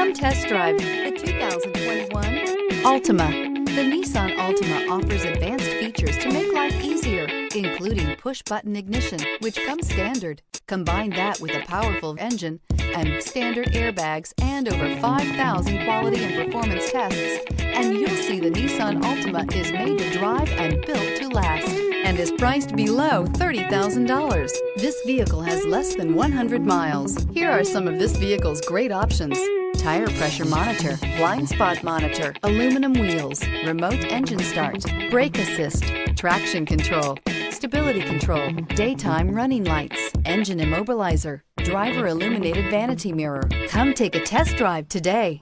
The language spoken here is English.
Come test drive the 2021 Altima. The Nissan Altima offers advanced features to make life easier, including push-button ignition, which comes standard. Combine that with a powerful engine and standard airbags and over 5,000 quality and performance tests, and you'll see the Nissan Altima is made to drive and built to last, and is priced below $30,000. This vehicle has less than 100 miles. Here are some of this vehicle's great options: tire pressure monitor, blind spot monitor, aluminum wheels, remote engine start, brake assist, traction control, stability control, daytime running lights, engine immobilizer, driver illuminated vanity mirror. Come take a test drive today.